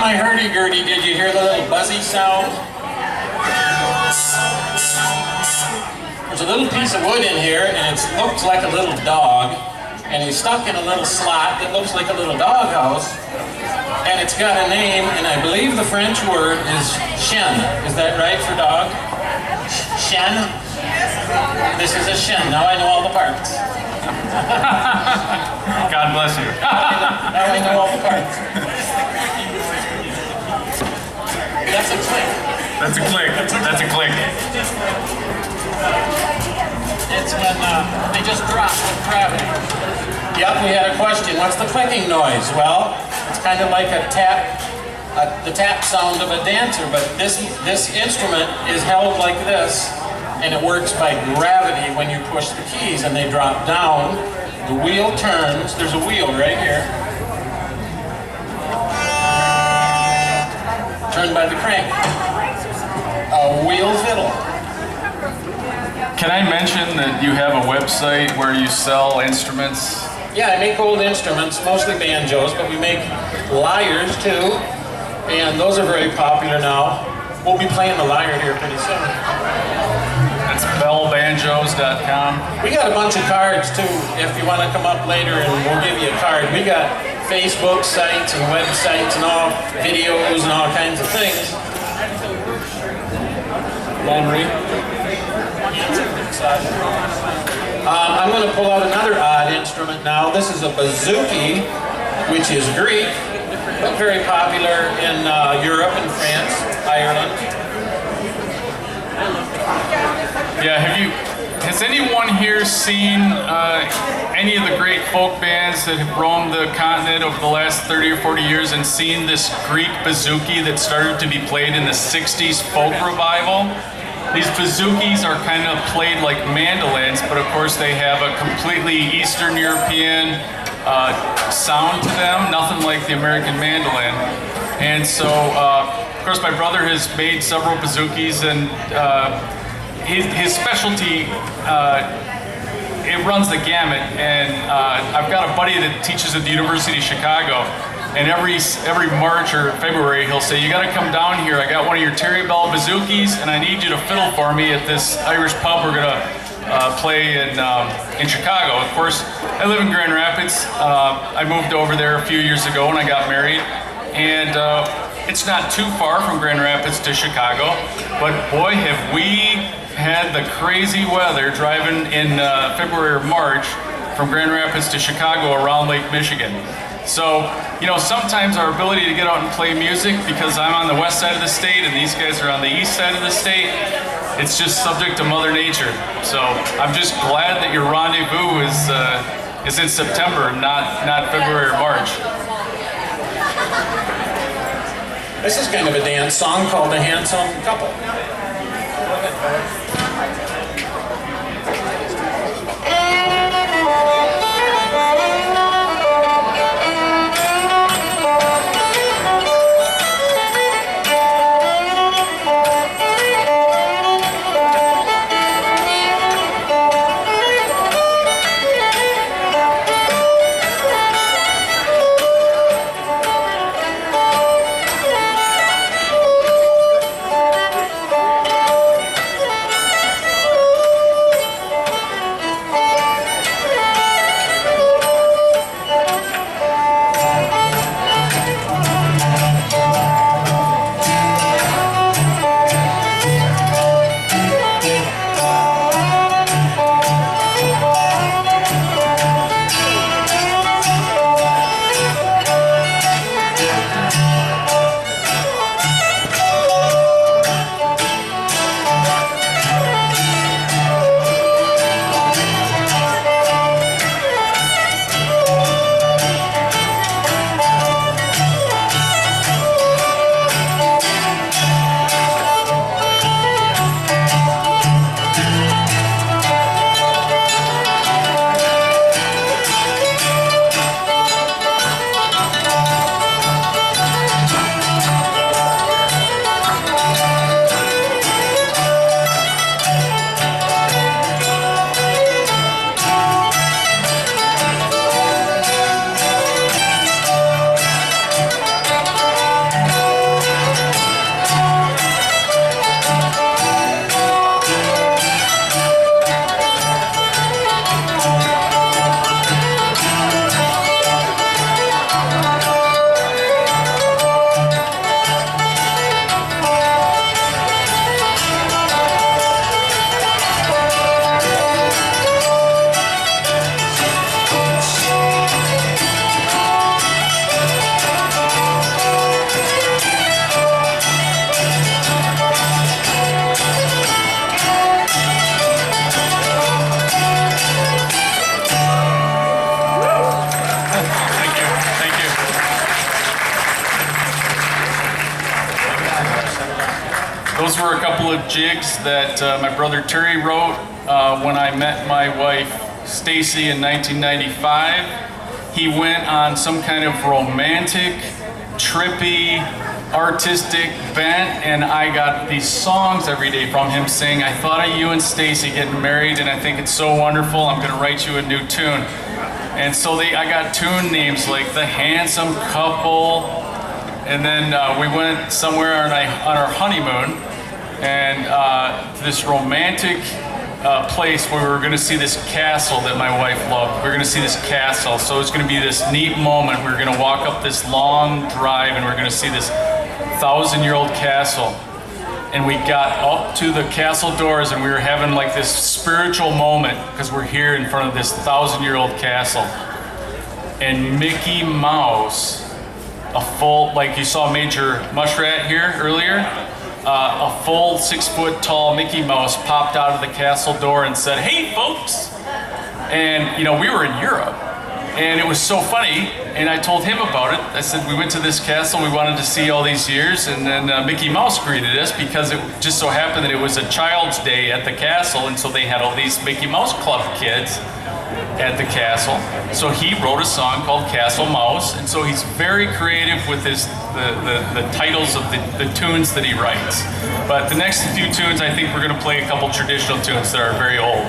on my hurdy-gurdy, did you hear the little buzzy sound? There's a little piece of wood in here, and it looks like a little dog, and he's stuck in a little slot that looks like a little doghouse, and it's got a name, and I believe the French word is chien. Is that right for dog? Chien? This is a chien. Now I know all the parts. God bless you. Now I know all the parts. That's a click. That's a click. That's a click. It's when they just drop with gravity. Yep, we had a question. What's the clicking noise? Well, it's kind of like a tap, the tap sound of a dancer, but this instrument is held like this, and it works by gravity when you push the keys, and they drop down. The wheel turns. There's a wheel right here. Turned by the crank. A wheel fiddle. Can I mention that you have a website where you sell instruments? Yeah, I make old instruments, mostly banjos, but we make lyres too, and those are very popular now. We'll be playing the lyre here pretty soon. That's bellbanjos.com. We got a bunch of cards too, if you want to come up later and we'll give you a card. We got Facebook sites and websites and all, videos and all kinds of things. Henry. I'm going to pull out another odd instrument now. This is a bouzouki, which is Greek, but very popular in Europe and France, Ireland. Yeah, has anyone here seen any of the great folk bands that have roamed the continent over the last 30 or 40 years and seen this Greek bouzouki that started to be played in the 60s folk revival? These bouzouki's are kind of played like mandolins, but of course they have a completely Eastern European sound to them, nothing like the American mandolin. And so, of course, my brother has made several bouzouki's, and his specialty, it runs the gamut. And I've got a buddy that teaches at the University of Chicago, and every March or February he'll say, you gotta come down here, I got one of your Terry Bell bouzouki's and I need you to fiddle for me at this Irish pub we're gonna play in Chicago. Of course, I live in Grand Rapids. I moved over there a few years ago when I got married, and it's not too far from Grand Rapids to Chicago, but boy have we had the crazy weather driving in February or March from Grand Rapids to Chicago around Lake Michigan. So, you know, sometimes our ability to get out and play music, because I'm on the west side of the state and these guys are on the east side of the state, it's just subject to Mother Nature. So I'm just glad that your rendezvous is in September, not February or March. This is kind of a dance song called The Handsome Couple. were a couple of jigs that my brother Terry wrote when I met my wife Stacy in 1995. He went on some kind of romantic, trippy, artistic bent, and I got these songs every day from him saying, I thought of you and Stacy getting married, and I think it's so wonderful, I'm going to write you a new tune. And so I got tune names like The Handsome Couple, and then we went somewhere on our honeymoon, and to this romantic place where we were going to see this castle that my wife loved. We were going to see this castle, so it was going to be this neat moment. We were going to walk up this long drive, and we were going to see this 1,000-year-old castle. And we got up to the castle doors, and we were having like this spiritual moment because we're here in front of this 1,000-year-old castle. And Mickey Mouse, a full, like you saw Major Mushrat here earlier, a full 6-foot-tall Mickey Mouse popped out of the castle door and said, "Hey, folks!" And you know, we were in Europe, and it was so funny. And I told him about it. I said we went to this castle we wanted to see all these years, and then Mickey Mouse greeted us because it just so happened that it was a Child's Day at the castle, and so they had all these Mickey Mouse Club kids at the castle. So he wrote a song called Castle Mouse, and so he's very creative with the titles of the tunes that he writes. But the next few tunes, I think we're going to play a couple traditional tunes that are very old.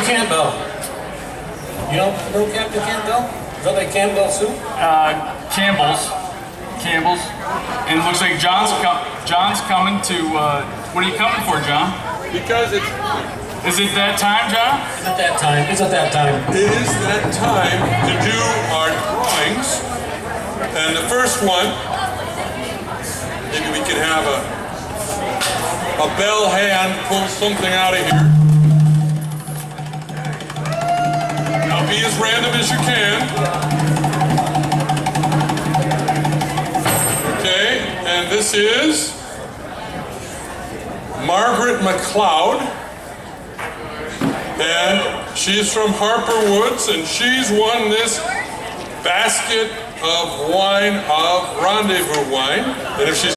Campbell. You know Captain Campbell? Is that like Campbell soup? Campbell's. And it looks like John's coming to, what are you coming for, John? Because Is it that time, John? Is it that time? Is it that time? It is that time to do our drawings. And the first one, maybe we can have a bell hand pull something out of here. Now be as random as you can. Okay, and this is Margaret McLeod. And she's from Harper Woods, and she's won this basket of wine, of Rendez-vous wine. And if she's